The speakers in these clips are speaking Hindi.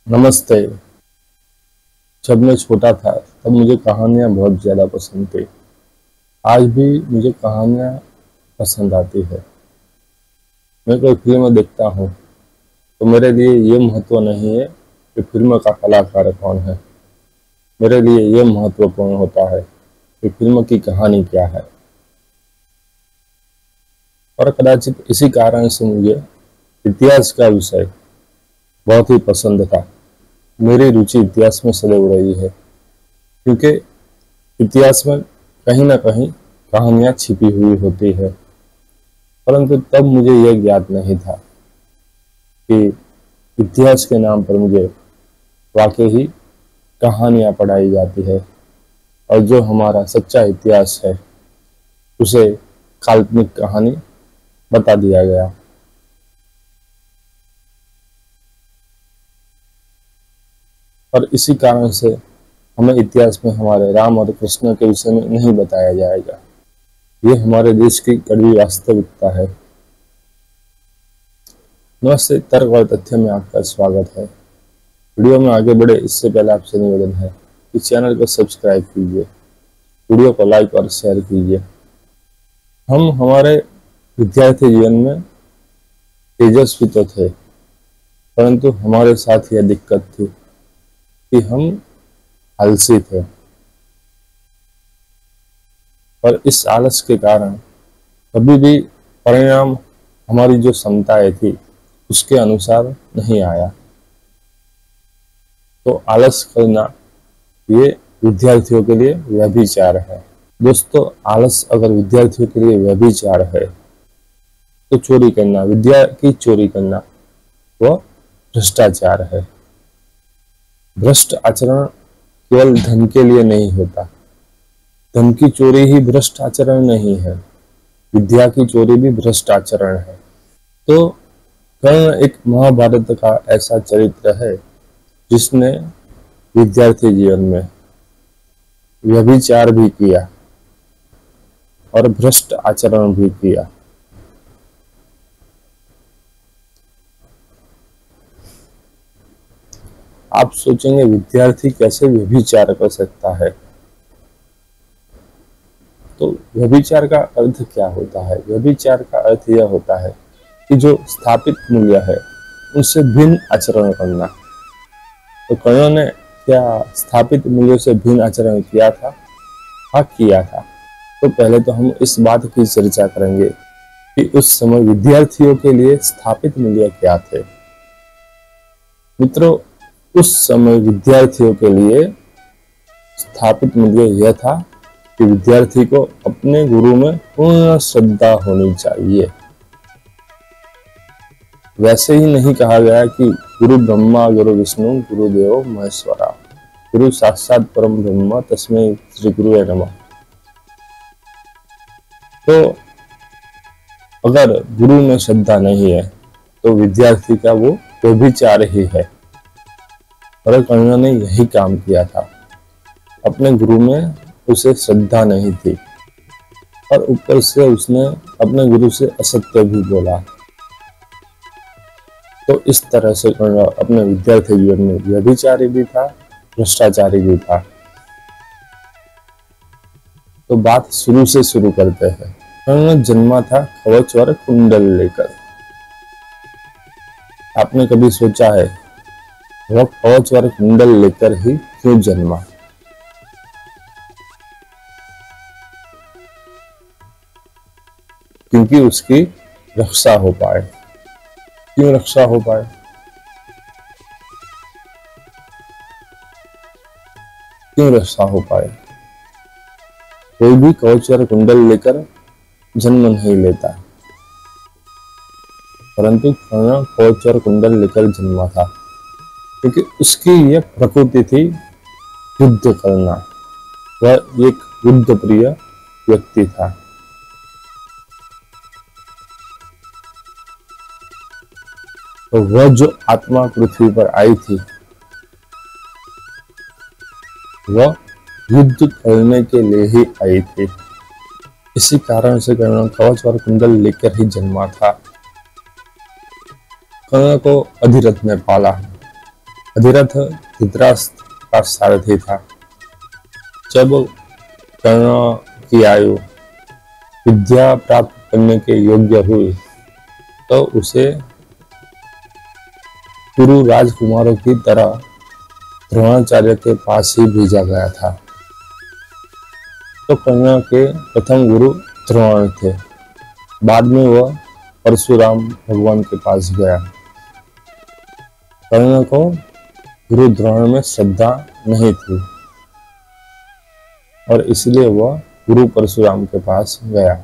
नमस्ते। जब मैं छोटा था तब मुझे कहानियाँ बहुत ज़्यादा पसंद थी। आज भी मुझे कहानियाँ पसंद आती है। मैं कोई फिल्म देखता हूँ तो मेरे लिए ये महत्व नहीं है कि फिल्म का कलाकार कौन है। मेरे लिए ये महत्वपूर्ण होता है कि फिल्म की कहानी क्या है। और कदाचित इसी कारण से मुझे इतिहास का विषय बहुत ही पसंद था। मेरी रुचि इतिहास में सदैव रही है, क्योंकि इतिहास में कहीं ना कहीं कहानियाँ छिपी हुई होती है। परंतु तब मुझे यह ज्ञात नहीं था कि इतिहास के नाम पर मुझे वाकई ही कहानियाँ पढ़ाई जाती है, और जो हमारा सच्चा इतिहास है उसे काल्पनिक कहानी बता दिया गया। और इसी कारण से हमें इतिहास में हमारे राम और कृष्ण के विषय में नहीं बताया जाएगा। ये हमारे देश की कड़वी वास्तविकता है। नमस्ते, तर्क और तथ्य में आपका स्वागत है। वीडियो में आगे बढ़े इससे पहले आपसे निवेदन है कि चैनल को सब्सक्राइब कीजिए, वीडियो को लाइक और शेयर कीजिए। हम हमारे विद्यार्थी जीवन में तेजस्वी तो थे, परंतु हमारे साथ यह दिक्कत थी कि हम आलसी थे, और इस आलस के कारण कभी भी परिणाम हमारी जो क्षमताएं थी उसके अनुसार नहीं आया। तो आलस करना ये विद्यार्थियों के लिए व्यभिचार है। दोस्तों, आलस अगर विद्यार्थियों के लिए व्यभिचार है तो चोरी करना, विद्या की चोरी करना, वह भ्रष्टाचार है। भ्रष्ट आचरण केवल धन के लिए नहीं होता। धन की चोरी ही भ्रष्ट आचरण नहीं है, विद्या की चोरी भी भ्रष्ट आचरण है। तो कर्ण एक महाभारत का ऐसा चरित्र है जिसने विद्यार्थी जीवन में व्यभिचार भी किया और भ्रष्ट आचरण भी किया। आप सोचेंगे विद्यार्थी कैसे व्यभिचार कर सकता है? तो व्यभिचार का अर्थ क्या होता है? व्यभिचार का अर्थ यह होता है कि जो स्थापित मूल्य है उनसे भिन्न आचरण करना। तो कर्ण ने क्या स्थापित मूल्यों से भिन्न आचरण किया था? हाँ, किया था। तो पहले तो हम इस बात की चर्चा करेंगे कि उस समय विद्यार्थियों के लिए स्थापित मूल्य क्या थे। मित्रों, उस समय विद्यार्थियों के लिए स्थापित मूल्य यह था कि विद्यार्थी को अपने गुरु में पूर्ण श्रद्धा होनी चाहिए। वैसे ही नहीं कहा गया कि गुरु ब्रह्मा गुरु विष्णु गुरुदेव महेश्वरा, गुरु साक्षात परम ब्रह्म तस्मै श्री गुरुवे नमः। तो अगर गुरु में श्रद्धा नहीं है तो विद्यार्थी का वो व्यभिचार ही है। और कर्ण ने यही काम किया था। अपने गुरु में उसे श्रद्धा नहीं थी, और ऊपर से उसने अपने गुरु से असत्य भी बोला। तो इस तरह से कर्ण अपने विद्यार्थी जीवन में व्यभिचारी भी था, भ्रष्टाचारी भी था। तो बात शुरू से शुरू करते हैं। कर्ण जन्मा था कवच और कुंडल लेकर। आपने कभी सोचा है वह कवच और कुंडल लेकर ही क्यों जन्मा? क्योंकि उसकी रक्षा हो पाए। क्यों रक्षा हो पाए? क्यों रक्षा हो पाए? कोई भी कवच और कुंडल लेकर जन्म नहीं लेता, परंतु कर्ण कवच और कुंडल लेकर जन्मा था क्योंकि उसकी यह प्रकृति थी युद्ध करना। वह एक युद्ध प्रिय व्यक्ति था। तो वह जो आत्मा पृथ्वी पर आई थी वह युद्ध करने के लिए ही आई थी। इसी कारण से कर्ण कवच और कुंडल लेकर ही जन्मा था। कर्ण को अधिरथ ने पाला। अधिरथ धृतराष्ट्र का सारथी था। जब कर्ण की आयु विद्या प्राप्त करने के योग्य हुई तो उसे कुरु राजकुमारों की तरह द्रोणाचार्य के पास ही भेजा गया था। तो कर्ण के प्रथम गुरु द्रोण थे। बाद में वह परशुराम भगवान के पास गया। कर्ण को गुरु द्रोण में श्रद्धा नहीं थी और इसलिए वह गुरु परशुराम के पास गया।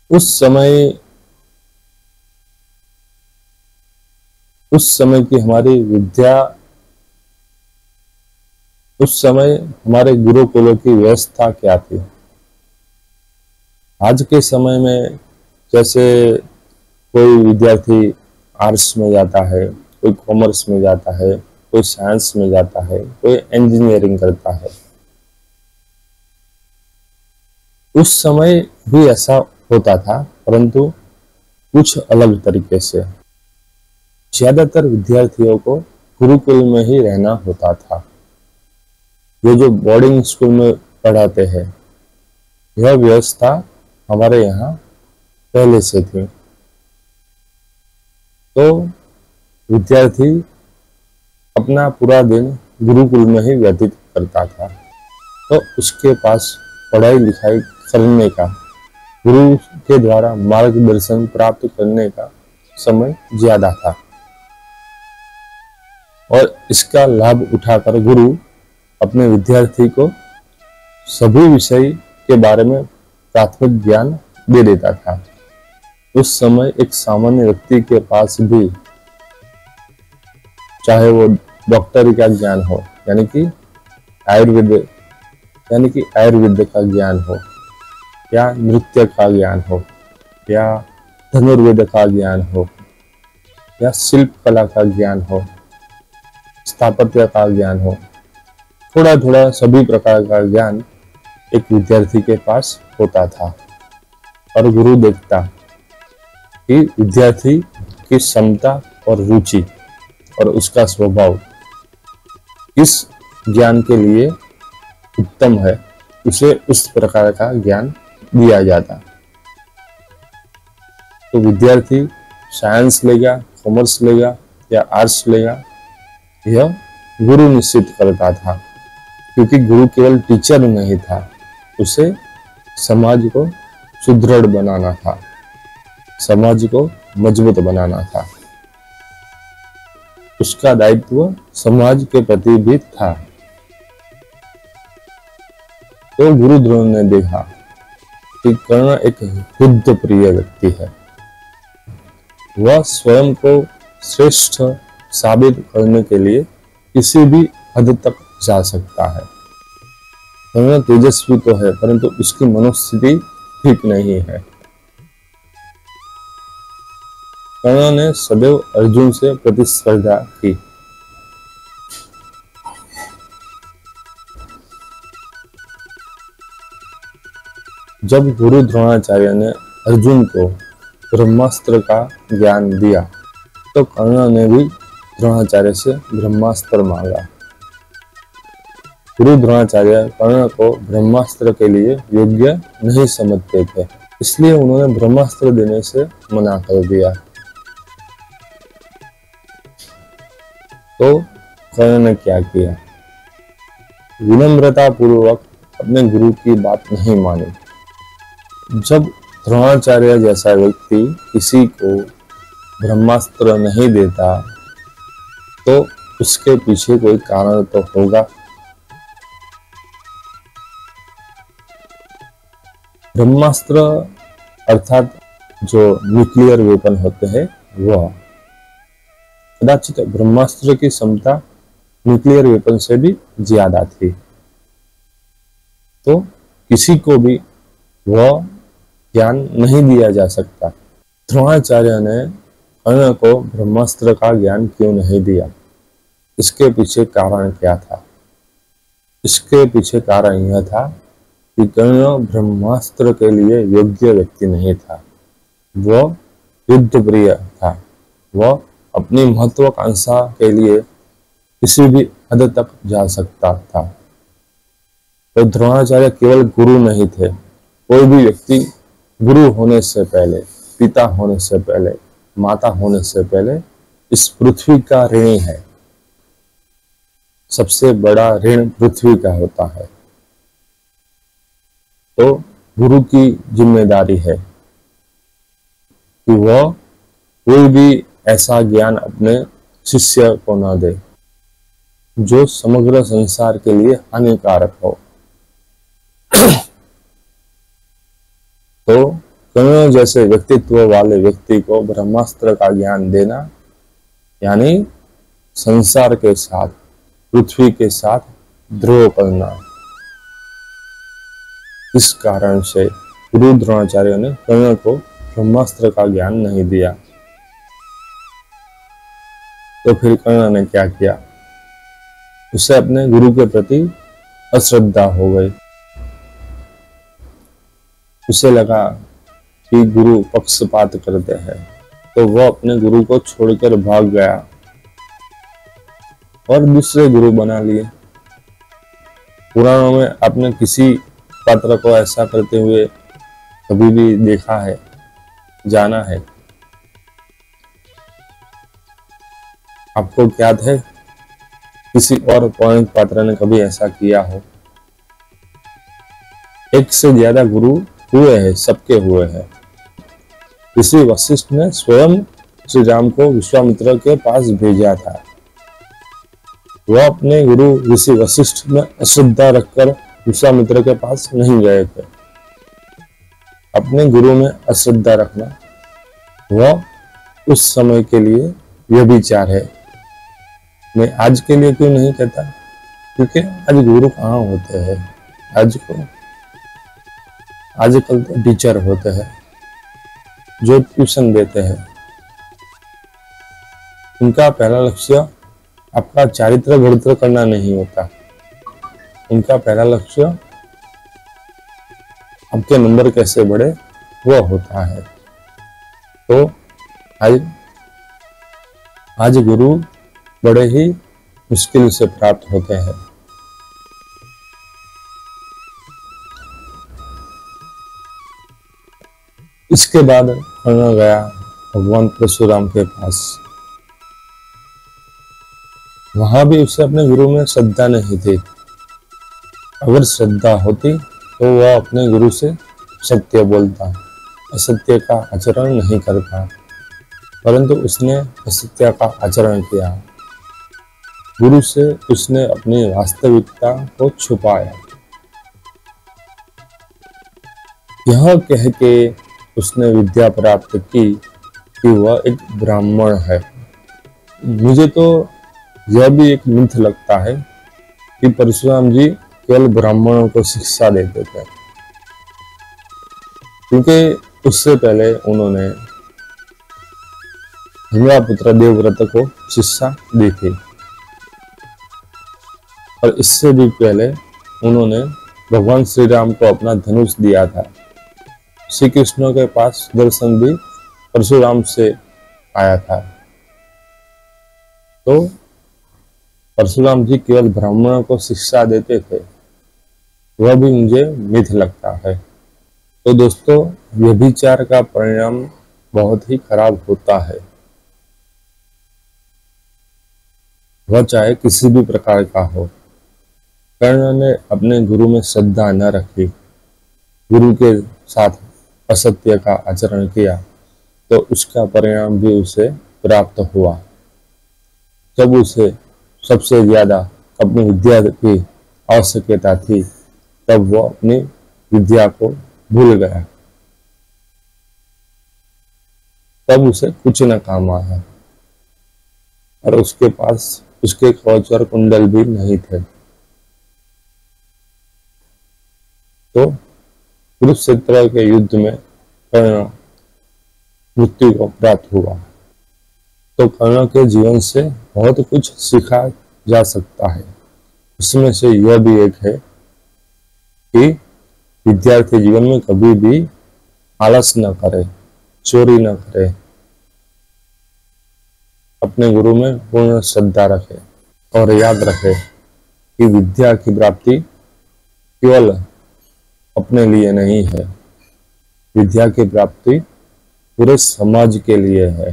उस समय की हमारी विद्या, उस समय हमारे गुरुकुलों की व्यवस्था क्या थी? आज के समय में जैसे कोई विद्यार्थी आर्ट्स में जाता है, कोई कॉमर्स में जाता है, कोई साइंस में जाता है, कोई इंजीनियरिंग करता है। उस समय भी ऐसा होता था, परंतु कुछ अलग तरीके से। ज्यादातर विद्यार्थियों को गुरुकुल में ही रहना होता था। ये जो बोर्डिंग स्कूल में पढ़ाते हैं, यह व्यवस्था हमारे यहाँ पहले से थी। तो विद्यार्थी अपना पूरा दिन गुरुकुल में ही व्यतीत करता था, तो उसके पास पढ़ाई लिखाई करने का, गुरु के द्वारा मार्गदर्शन प्राप्त करने का समय ज्यादा था और इसका लाभ उठाकर गुरु अपने विद्यार्थी को सभी विषय के बारे में प्राथमिक ज्ञान दे देता था। उस समय एक सामान्य व्यक्ति के पास भी, चाहे वो डॉक्टरी का ज्ञान हो, यानी कि आयुर्वेद का ज्ञान हो, या नृत्य का ज्ञान हो, या धनुर्वेद का ज्ञान हो, या शिल्प कला का ज्ञान हो, स्थापत्य का ज्ञान हो, थोड़ा थोड़ा सभी प्रकार का ज्ञान एक विद्यार्थी के पास होता था। और गुरु देखता कि विद्यार्थी की क्षमता और रुचि और उसका स्वभाव इस ज्ञान के लिए उत्तम है, उसे उस प्रकार का ज्ञान दिया जाता। तो विद्यार्थी साइंस लेगा, कॉमर्स लेगा या आर्ट्स लेगा, यह गुरु निश्चित करता था, क्योंकि गुरु केवल टीचर नहीं था, उसे समाज को सुदृढ़ बनाना था, समाज को मजबूत बनाना था। उसका दायित्व समाज के प्रति भी था। तो गुरु द्रोण ने देखा कि कर्ण एक बुद्ध प्रिय व्यक्ति है, वह स्वयं को श्रेष्ठ साबित करने के लिए किसी भी हद तक जा सकता है। कर्ण तेजस्वी तो है, परंतु उसकी मनोस्थिति ठीक नहीं है। कर्ण ने सदैव अर्जुन से प्रतिस्पर्धा की। जब गुरु द्रोणाचार्य ने अर्जुन को ब्रह्मास्त्र का ज्ञान दिया, तो कर्ण ने भी द्रोणाचार्य से ब्रह्मास्त्र मांगा। गुरु द्रोणाचार्य कर्ण को ब्रह्मास्त्र के लिए योग्य नहीं समझते थे, इसलिए उन्होंने ब्रह्मास्त्र देने से मना कर दिया। तो कर्ण ने क्या किया? विनम्रता पूर्वक अपने गुरु की बात नहीं मानी। जब द्रोणाचार्य जैसा व्यक्ति किसी को ब्रह्मास्त्र नहीं देता, तो उसके पीछे कोई कारण तो होगा। ब्रह्मास्त्र अर्थात जो न्यूक्लियर वेपन होते हैं, वह कदाचित ब्रह्मास्त्र की क्षमता न्यूक्लियर वेपन से भी ज्यादा थी। तो किसी को भी वह ज्ञान नहीं दिया जा सकता। द्रोणाचार्य ने कर्ण को ब्रह्मास्त्र का ज्ञान क्यों नहीं दिया? इसके पीछे कारण क्या था? इसके पीछे कारण यह था कि कर्ण ब्रह्मास्त्र के लिए योग्य व्यक्ति नहीं था। वह युद्ध प्रिय था। वह अपनी महत्वाकांक्षा के लिए किसी भी हद तक जा सकता था। तो द्रोणाचार्य केवल गुरु नहीं थे। कोई भी व्यक्ति गुरु होने से पहले, पिता होने से पहले, माता होने से पहले इस पृथ्वी का ऋणी है। सबसे बड़ा ऋण पृथ्वी का होता है। तो गुरु की जिम्मेदारी है कि वह कोई भी ऐसा ज्ञान अपने शिष्य को न दे जो समग्र संसार के लिए हानिकारक हो। तो कर्ण जैसे व्यक्तित्व वाले व्यक्ति को ब्रह्मास्त्र का ज्ञान देना यानी संसार के साथ, पृथ्वी के साथ द्रोह करना। इस कारण से गुरु द्रोणाचार्य ने कर्ण को ब्रह्मास्त्र का ज्ञान नहीं दिया। तो फिर कर्ण ने क्या किया? उसे अपने गुरु के प्रति अश्रद्धा हो गई। उसे लगा कि गुरु पक्षपात करते हैं, तो वह अपने गुरु को छोड़कर भाग गया और दूसरे गुरु बना लिए। पुराणों में आपने किसी पात्र को ऐसा करते हुए कभी भी देखा है, जाना है? आपको याद है किसी और पौराणिक पात्र ने कभी ऐसा किया हो? एक से ज्यादा गुरु हुए हैं, सबके हुए हैं। ऋषि वशिष्ठ ने स्वयं श्री राम को विश्वामित्र के पास भेजा था। वह अपने गुरु ऋषि वशिष्ठ में अश्रद्धा रखकर विश्वामित्र के पास नहीं गए थे। अपने गुरु में अश्रद्धा रखना वह उस समय के लिए व्यभिचार है। मैं आज के लिए क्यों नहीं कहता? क्योंकि आज गुरु कहाँ होते हैं? आजकल तो टीचर होते हैं जो ट्यूशन देते हैं। उनका पहला लक्ष्य आपका चारित्र घड़तर करना नहीं होता। उनका पहला लक्ष्य आपके नंबर कैसे बढ़े वो होता है। तो आज गुरु बड़े ही मुश्किल से प्राप्त होते हैं। इसके बाद कर्ण गया भगवान परशुराम के पास। वहां भी उसे अपने गुरु में श्रद्धा नहीं थी। अगर श्रद्धा होती तो वह अपने गुरु से सत्य बोलता, असत्य का आचरण नहीं करता, परंतु उसने असत्य का आचरण किया। गुरु से उसने अपनी वास्तविकता को छुपाया। यह कह के उसने विद्या प्राप्त की कि वह एक ब्राह्मण है। मुझे तो यह भी एक मिथ लगता है कि परशुराम जी केवल ब्राह्मणों को शिक्षा देते थे, क्योंकि उससे पहले उन्होंने हिमवापुत्र देवव्रत को शिक्षा दी थी और इससे भी पहले उन्होंने भगवान श्री राम को अपना धनुष दिया था। श्री कृष्ण के पास दर्शन भी परशुराम से आया था। तो परशुराम जी केवल ब्राह्मणों को शिक्षा देते थे, वह भी मुझे मिथ लगता है। तो दोस्तों, व्यभिचार का परिणाम बहुत ही खराब होता है। वह चाहे किसी भी प्रकार का हो। कर्ण ने अपने गुरु में श्रद्धा न रखी, गुरु के साथ असत्य का आचरण किया, तो उसका परिणाम भी उसे प्राप्त हुआ। जब उसे सबसे ज्यादा अपनी विद्या की आवश्यकता थी, तब वो अपनी विद्या को भूल गया। तब उसे कुछ न काम आया और उसके पास उसके कवच और कुंडल भी नहीं थे। तो कुरुक्षेत्र के युद्ध में कर्ण मृत्यु को प्राप्त हुआ। तो कर्ण के जीवन से बहुत कुछ सीखा जा सकता है। उसमें से यह भी एक है कि विद्यार्थी जीवन में कभी भी आलस न करे, चोरी न करे, अपने गुरु में पूर्ण श्रद्धा रखे और याद रखे कि विद्या की प्राप्ति केवल अपने लिए नहीं है, विद्या की प्राप्ति पूरे समाज के लिए है।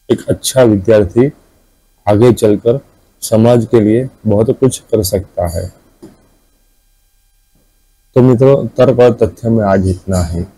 एक अच्छा विद्यार्थी आगे चलकर समाज के लिए बहुत कुछ कर सकता है। तो मित्रों, तर्क और तथ्य में आज इतना है।